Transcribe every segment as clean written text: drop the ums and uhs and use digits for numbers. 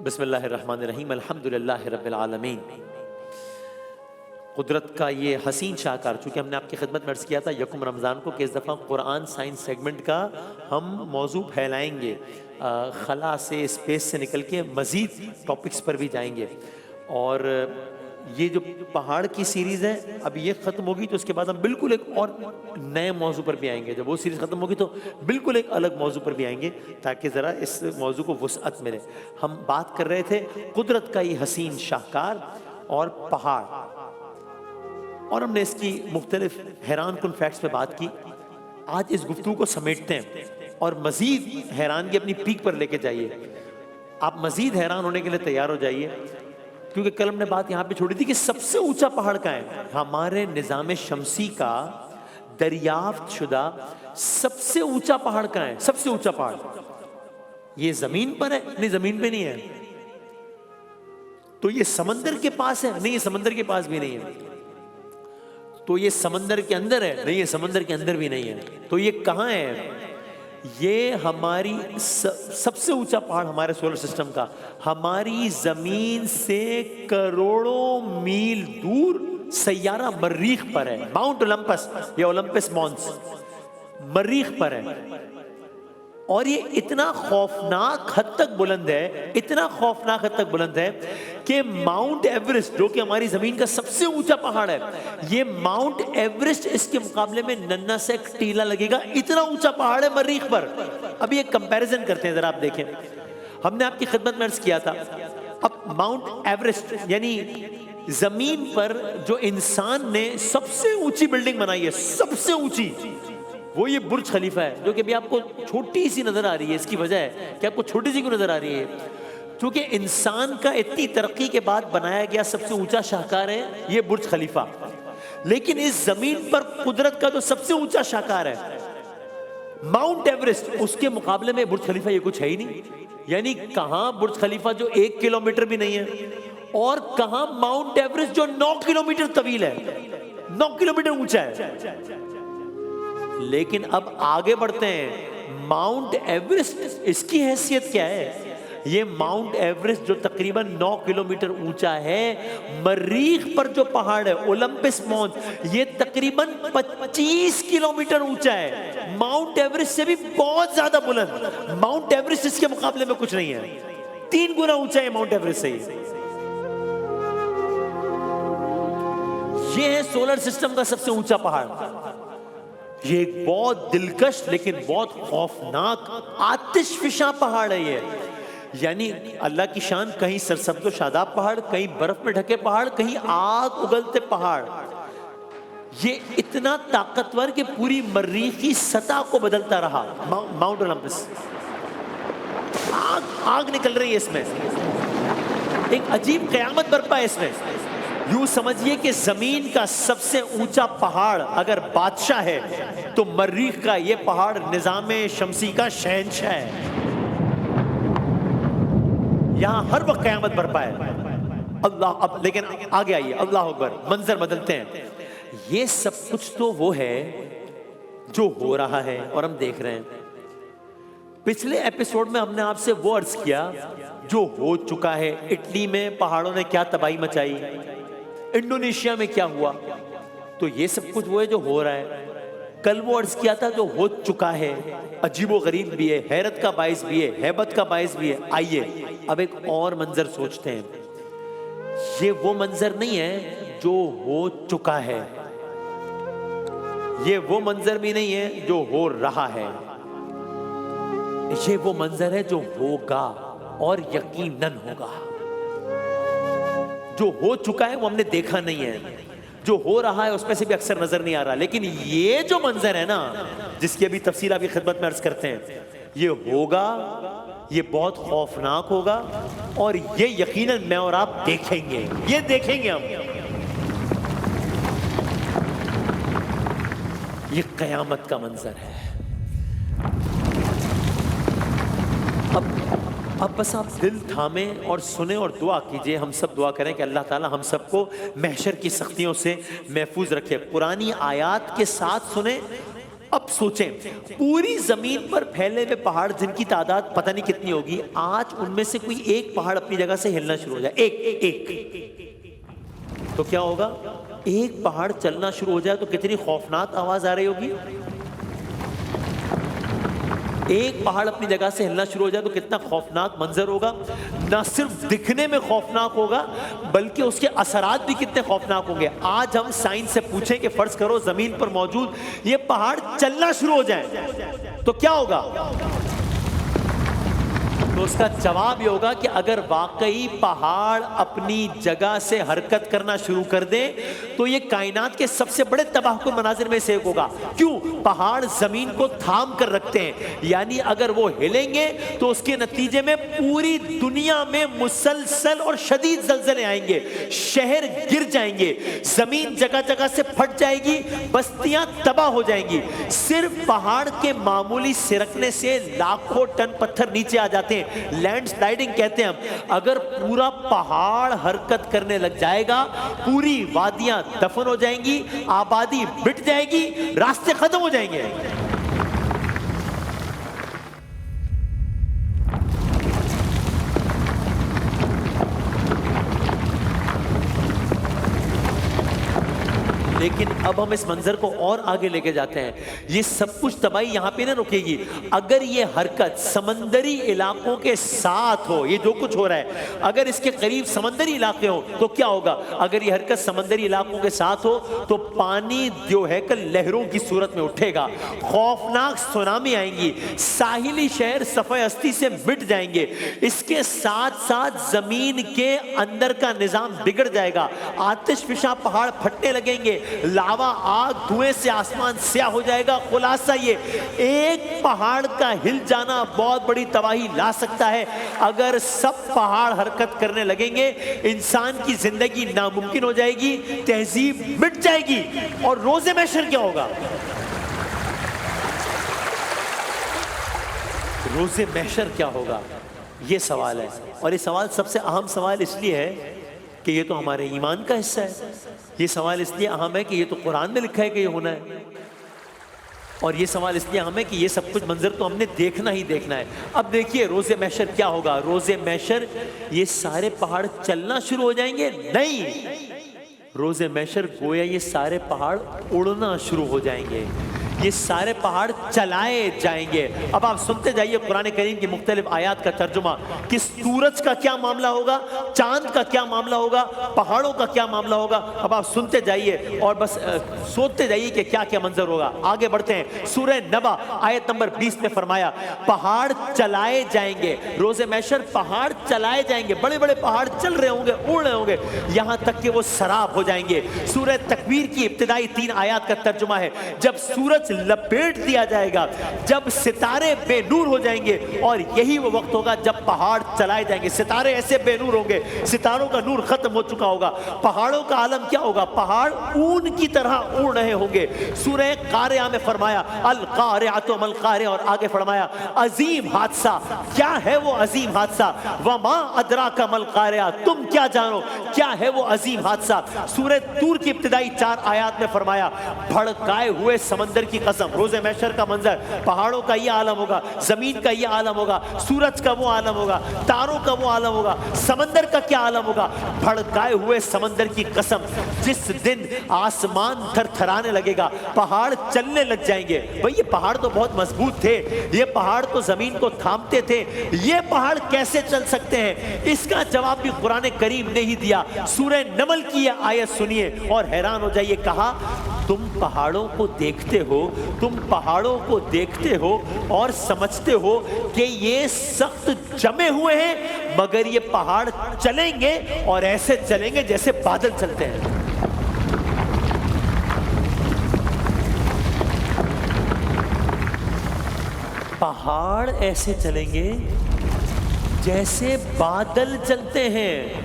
بسم اللہ الرحمن الرحیم، الحمدللہ رب العالمین۔ قدرت کا یہ حسین شاہکار، چونکہ ہم نے آپ کی خدمت میں عرض کیا تھا یکم رمضان کو کہ اس دفعہ قرآن سائنس سیگمنٹ کا ہم موضوع پھیلائیں گے، خلا سے اسپیس سے نکل کے مزید ٹاپکس پر بھی جائیں گے۔ اور یہ جو پہاڑ کی سیریز ہے اب یہ ختم ہوگی تو اس کے بعد ہم بالکل ایک اور نئے موضوع پر بھی آئیں گے۔ جب وہ سیریز ختم ہوگی تو بالکل ایک الگ موضوع پر بھی آئیں گے تاکہ ذرا اس موضوع کو وسعت ملے۔ ہم بات کر رہے تھے قدرت کا یہ حسین شاہکار اور پہاڑ، اور ہم نے اس کی مختلف حیران کن فیکٹس پہ بات کی۔ آج اس گفتگو کو سمیٹتے ہیں اور مزید حیرانگی اپنی پیک پر لے کے جائیے۔ آپ مزید حیران ہونے کے لیے تیار ہو جائیے، کیونکہ کل ہم نے بات یہاں پہ چھوڑی تھی کہ سب سے اونچا پہاڑ کہاں ہے؟ ہمارے نظام شمسی کا دریافت شدہ سب سے اونچا پہاڑ کہاں ہے؟ سب سے اونچا پہاڑ یہ زمین پر ہے؟ نہیں، زمین پہ نہیں ہے۔ تو یہ سمندر کے پاس ہے؟ نہیں، یہ سمندر کے پاس بھی نہیں ہے۔ تو یہ سمندر کے اندر ہے؟ نہیں، یہ سمندر کے اندر بھی نہیں ہے۔ تو یہ کہاں ہے؟ یہ ہماری سب سے اونچا پہاڑ ہمارے سولر سسٹم کا ہماری زمین سے کروڑوں میل دور سیارہ مریخ پر ہے۔ ماؤنٹ اولمپس یا اولمپس مونس مریخ پر ہے، اور یہ اتنا خوفناک حد تک بلند ہے، اتنا خوفناک حد تک بلند ہے کہ ماؤنٹ ایورسٹ جو کہ ہماری زمین کا سب سے اونچا پہاڑ ہے، یہ ماؤنٹ ایورسٹ اس کے مقابلے میں ننھا سا ایک ٹیلا لگے گا، اتنا اونچا پہاڑ ہے مریخ پر۔ اب یہ کمپیریزن کرتے ہیں، ذرا آپ دیکھیں۔ ہم نے آپ کی خدمت میں عرض کیا تھا اب ماؤنٹ ایورسٹ یعنی زمین پر جو انسان نے سب سے اونچی بلڈنگ بنائی ہے، سب سے اونچی، وہ یہ برج خلیفہ ہے، جو کہ ابھی آپ کو چھوٹی سی نظر آ رہی ہے۔ اس کی وجہ ہے کہ آپ کو چھوٹی سی کیوں نظر آ رہی ہے؟ کیونکہ انسان کا اتنی ترقی کے بعد بنایا گیا سب سے اونچا شاہکار ہے یہ برج خلیفہ، لیکن اس زمین پر قدرت کا جو سب سے اونچا شاہکار ہے ماؤنٹ ایورسٹ، اس کے مقابلے میں برج خلیفہ یہ کچھ ہے ہی نہیں۔ یعنی کہاں برج خلیفہ جو 1 کلومیٹر بھی نہیں ہے، اور کہاں ماؤنٹ ایورسٹ جو 9 کلومیٹر طویل ہے، 9 کلومیٹر اونچا ہے۔ لیکن اب آگے بڑھتے ہیں، ماؤنٹ ایورسٹ اس کی حیثیت کیا ہے؟ یہ ماؤنٹ ایورسٹ جو تقریباً 9 کلومیٹر اونچا ہے، مریخ پر جو پہاڑ ہے اولمپس مونس، یہ تقریباً 25 کلومیٹر اونچا ہے، ماؤنٹ ایورسٹ سے بھی بہت زیادہ بلند۔ ماؤنٹ ایورسٹ اس کے مقابلے میں کچھ نہیں ہے، 3 گنا اونچا ہے ماؤنٹ ایورسٹ سے۔ یہ ہے سولر سسٹم کا سب سے اونچا پہاڑ۔ یہ ایک بہت دلکش لیکن بہت خوفناک آتش فشاں پہاڑ ہے یہ۔ یعنی اللہ کی شان، کہیں سرسبز و شاداب پہاڑ، کہیں برف میں ڈھکے پہاڑ، کہیں آگ اگلتے پہاڑ۔ یہ اتنا طاقتور کہ پوری مریخی سطح کو بدلتا رہا۔ ماؤنٹ اولمپس، آگ نکل رہی ہے اس میں، ایک عجیب قیامت برپا ہے اس میں۔ یوں سمجھیے کہ زمین کا سب سے اونچا پہاڑ اگر بادشاہ ہے تو مریخ کا یہ پہاڑ نظام شمسی کا شہنشاہ ہے۔ یہاں ہر وقت قیامت برپا ہے۔ اللہ، اب لیکن آگے آئیے، اللہ اکبر، منظر بدلتے ہیں۔ یہ سب کچھ تو وہ ہے جو ہو رہا ہے اور ہم دیکھ رہے ہیں۔ پچھلے ایپیسوڈ میں ہم نے آپ سے وہ عرض کیا جو ہو چکا ہے۔ اٹلی میں پہاڑوں نے کیا تباہی مچائی، انڈونیشیا میں کیا ہوا، تو یہ سب کچھ وہ ہے جو ہو رہا ہے۔ کل وہ عرض کیا تھا جو ہو چکا ہے، عجیب و غریب بھی ہے، حیرت کا باعث بھی ہے، ہیبت کا باعث بھی ہے۔ آئیے اب ایک اور منظر سوچتے ہیں۔ یہ وہ منظر نہیں ہے جو ہو چکا ہے، یہ وہ منظر بھی نہیں ہے جو ہو رہا ہے، یہ وہ منظر ہے جو ہوگا اور یقیناً ہوگا۔ جو ہو چکا ہے وہ ہم نے دیکھا نہیں ہے، جو ہو رہا ہے اس میں سے بھی اکثر نظر نہیں آ رہا، لیکن یہ جو منظر ہے نا، جس کی ابھی تفصیل آپ کی خدمت میں عرض کرتے ہیں، یہ ہوگا، یہ بہت خوفناک ہوگا، اور یہ یقیناً میں اور آپ دیکھیں گے، یہ دیکھیں گے ہم۔ یہ قیامت کا منظر ہے۔ اب بس آپ دل تھامیں اور سنیں اور دعا کیجئے۔ ہم سب دعا کریں کہ اللہ تعالی ہم سب کو محشر کی سختیوں سے محفوظ رکھے۔ پرانی آیات کے ساتھ سنیں اب سوچیں پوری زمین پر پھیلے ہوئے پہاڑ جن کی تعداد پتہ نہیں کتنی ہوگی، آج ان میں سے کوئی ایک پہاڑ اپنی جگہ سے ہلنا شروع ہو جائے، ایک تو کیا ہوگا؟ ایک پہاڑ چلنا شروع ہو جائے تو کتنی خوفناک آواز آ رہی ہوگی. ایک پہاڑ اپنی جگہ سے ہلنا شروع ہو جائے تو کتنا خوفناک منظر ہوگا. نہ صرف دکھنے میں خوفناک ہوگا بلکہ اس کے اثرات بھی کتنے خوفناک ہوں گے. آج ہم سائنس سے پوچھیں کہ فرض کرو زمین پر موجود یہ پہاڑ چلنا شروع ہو جائیں تو کیا ہوگا؟ تو اس کا جواب یہ ہوگا کہ اگر واقعی پہاڑ اپنی جگہ سے حرکت کرنا شروع کر دیں تو یہ کائنات کے سب سے بڑے تباہ کن مناظر میں سے ایک ہوگا. کیوں؟ پہاڑ زمین کو تھام کر رکھتے ہیں، یعنی اگر وہ ہلیں گے تو اس کے نتیجے میں پوری دنیا میں مسلسل اور شدید زلزلے آئیں گے، شہر گر جائیں گے، زمین جگہ جگہ سے پھٹ جائے گی، بستیاں تباہ ہو جائیں گی. صرف پہاڑ کے معمولی سرکنے سے لاکھوں ٹن پتھر نیچے آ جاتے ہیں، لینڈ سلائیڈنگ کہتے ہیں ہم. اگر پورا پہاڑ حرکت کرنے لگ جائے گا پوری وادیاں دفن ہو جائیں گی، آبادی مٹ جائے گی، راستے ختم ہو جائیں گے. لیکن اب ہم اس منظر کو اور آگے لے کے جاتے ہیں. یہ سب کچھ تباہی یہاں پہ نہ رکے گی. اگر یہ حرکت سمندری علاقوں کے ساتھ ہو، یہ جو کچھ ہو رہا ہے اگر اس کے قریب سمندری علاقے ہوں تو کیا ہوگا؟ اگر یہ حرکت سمندری علاقوں کے ساتھ ہو تو پانی جو ہے کہ لہروں کی صورت میں اٹھے گا، خوفناک سونامی آئیں گی، ساحلی شہر صفحہ ہستی سے مٹ جائیں گے. اس کے ساتھ ساتھ زمین کے اندر کا نظام بگڑ جائے گا، آتش فشاں پہاڑ پھٹنے لگیں گے، لاوا آگ دھوئیں سے آسمان سیاہ ہو جائے گا. خلاصہ یہ ایک پہاڑ کا ہل جانا بہت بڑی تباہی لا سکتا ہے. اگر سب پہاڑ حرکت کرنے لگیں گے انسان کی زندگی ناممکن ہو جائے گی، تہذیب مٹ جائے گی. اور روز محشر کیا ہوگا؟ روز محشر کیا ہوگا؟ یہ سوال ہے. اور یہ سوال سب سے اہم سوال اس لیے ہے کہ یہ تو ہمارے ایمان کا حصہ ہے. یہ سوال اس لیے اہم ہے کہ یہ تو قرآن میں لکھا ہے کہ یہ ہونا ہے. اور یہ سوال اس لیے اہم ہے کہ یہ سب کچھ منظر تو ہم نے دیکھنا ہی دیکھنا ہے. اب دیکھیے روز محشر کیا ہوگا. روز محشر یہ سارے پہاڑ چلنا شروع ہو جائیں گے؟ نہیں، روز محشر گویا یہ سارے پہاڑ اڑنا شروع ہو جائیں گے، یہ سارے پہاڑ چلائے جائیں گے. اب آپ سنتے جائیے قرآن کریم کی مختلف آیات کا ترجمہ کہ سورج کا کیا معاملہ ہوگا، چاند کا کیا معاملہ ہوگا، پہاڑوں کا کیا معاملہ ہوگا. اب آپ سنتے جائیے اور بس سوچتے جائیے کہ کیا کیا منظر ہوگا. آگے بڑھتے ہیں. سورہ نبا آیت نمبر 20 میں فرمایا پہاڑ چلائے جائیں گے. روز محشر پہاڑ چلائے جائیں گے، بڑے بڑے پہاڑ چل رہے ہوں گے، اڑ رہے ہوں گے، یہاں تک کہ وہ سراب ہو جائیں گے. سورہ تکویر کی ابتدائی 3 آیات کا ترجمہ ہے جب سورج لپیٹ دیا جائے گا، جب ستارے بے نور ہو جائیں گے، اور یہی وہ وقت ہوگا جب پہاڑ چلائے جائیں گے. ستارے ایسے بے نور ہوں گے، ستاروں کا نور ختم ہو چکا ہوگا. پہاڑوں کا عالم کیا ہوگا؟ پہاڑ اون کی طرح اڑ رہے ہوں گے. سورہ قارعہ میں فرمایا القارعۃ ما القارعہ، اور آگے فرمایا عظیم حادثہ. کیا ہے وہ عظیم حادثہ؟ وما ادراک ما القارعہ، تم کیا جانو کیا ہے وہ عظیم حادثہ. سورہ طور کی ابتدائی 4 آیات میں فرمایا بھڑکائے ہوئے سمندر کی قسم. روز محشر کا منظر، پہاڑوں کا یہ عالم ہوگا، زمین کا یہ عالم ہوگا، سورج کا وہ عالم ہوگا، تاروں کا وہ عالم ہوگا، سمندر کا کیا عالم ہوگا. بھڑکائے ہوئے سمندر کی قسم، جس دن آسمان تھر تھرانے لگے گا، پہاڑ چلنے لگ جائیں گے. بھئی یہ پہاڑ تو بہت مضبوط تھے، یہ پہاڑ تو زمین کو تھامتے تھے، یہ پہاڑ کیسے چل سکتے ہیں؟ اس کا جواب بھی قرآن کریم نے ہی دیا. سورہ نمل کی یہ آیت سنیے اور حیران ہو جائیے. کہا تم پہاڑوں کو دیکھتے ہو، تم پہاڑوں کو دیکھتے ہو اور سمجھتے ہو کہ یہ سخت جمے ہوئے ہیں، مگر یہ پہاڑ چلیں گے اور ایسے چلیں گے جیسے بادل چلتے ہیں. پہاڑ ایسے چلیں گے جیسے بادل چلتے ہیں.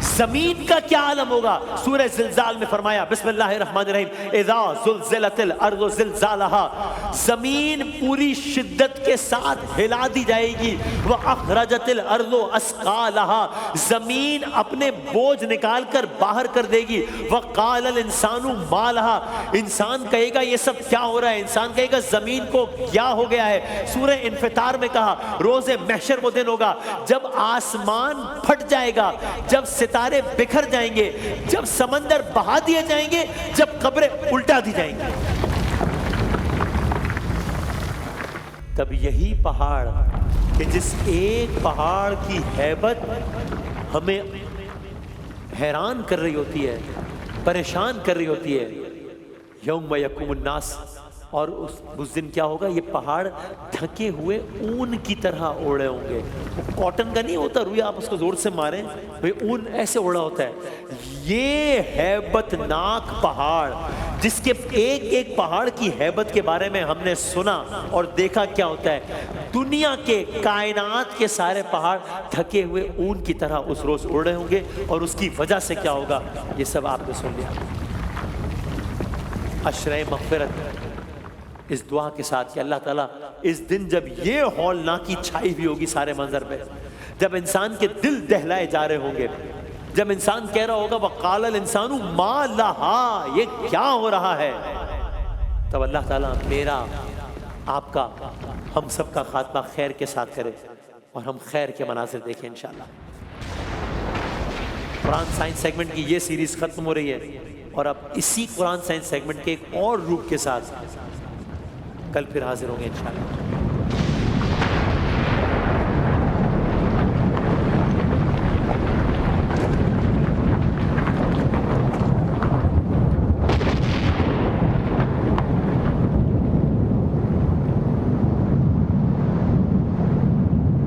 زمین کا کیا عالم ہوگا؟ سورہ زلزال میں فرمایا بسم اللہ الرحمن الرحیم اذا زلزلت الارض زلزالها، زمین پوری شدت کے ساتھ ہلا دی جائے گی، واخرجت الارض اثقالها، زمین اپنے بوجھ نکال کر باہر کر دے گی، وقال الانسان ما لها، انسان کہے گا یہ سب کیا ہو رہا ہے، انسان کہے گا زمین کو کیا ہو گیا ہے۔ سورہ انفطار میں کہا روز محشر وہ دن ہوگا جب آسمان پھٹ جائے گا، جب ستارے بکھر جائیں گے، جب سمندر بہا دیے جائیں گے، جب قبریں الٹا دی جائیں گی۔ تب یہی پہاڑ کہ جس ایک پہاڑ کی ہیبت ہمیں حیران کر رہی ہوتی ہے، پریشان کر رہی ہوتی ہے، یوم یقوم الناس، اور اس دن کیا ہوگا، یہ پہاڑ ڈھکے ہوئے اون کی طرح اوڑے ہوں گے۔ کاٹن کا نہیں ہوتا روئی، آپ اس کو زور سے ماریں اون ایسے اوڑا ہوتا ہے۔ یہ ہیبت ناک پہاڑ جس کے ایک ایک پہاڑ کی ہیبت کے بارے میں ہم نے سنا اور دیکھا کیا ہوتا ہے، دنیا کے کائنات کے سارے پہاڑ ڈھکے ہوئے اون کی طرح اس روز اوڑے ہوں گے، اور اس کی وجہ سے کیا ہوگا یہ سب آپ نے سن لیا۔ عشرۂ مغفرت اس دعا کے ساتھ کہ اللہ تعالیٰ اس دن جب یہ ہولناکی چھائی ہوئی ہوگی سارے منظر پہ، جب انسان کے دل دہلائے جا رہے ہوں گے، جب انسان کہہ رہا ہوگا وقال الانسان ما لہا، یہ کیا ہو رہا ہے، تب اللہ تعالیٰ میرا، آپ کا، ہم سب کا خاتمہ خیر کے ساتھ کرے اور ہم خیر کے مناظر دیکھیں انشاءاللہ۔ قرآن سائنس سیگمنٹ کی یہ سیریز ختم ہو رہی ہے، اور اب اسی قرآن سائنس سیگمنٹ کے ایک اور روپ کے ساتھ کل پھر حاضر ہوں گے انشاءاللہ۔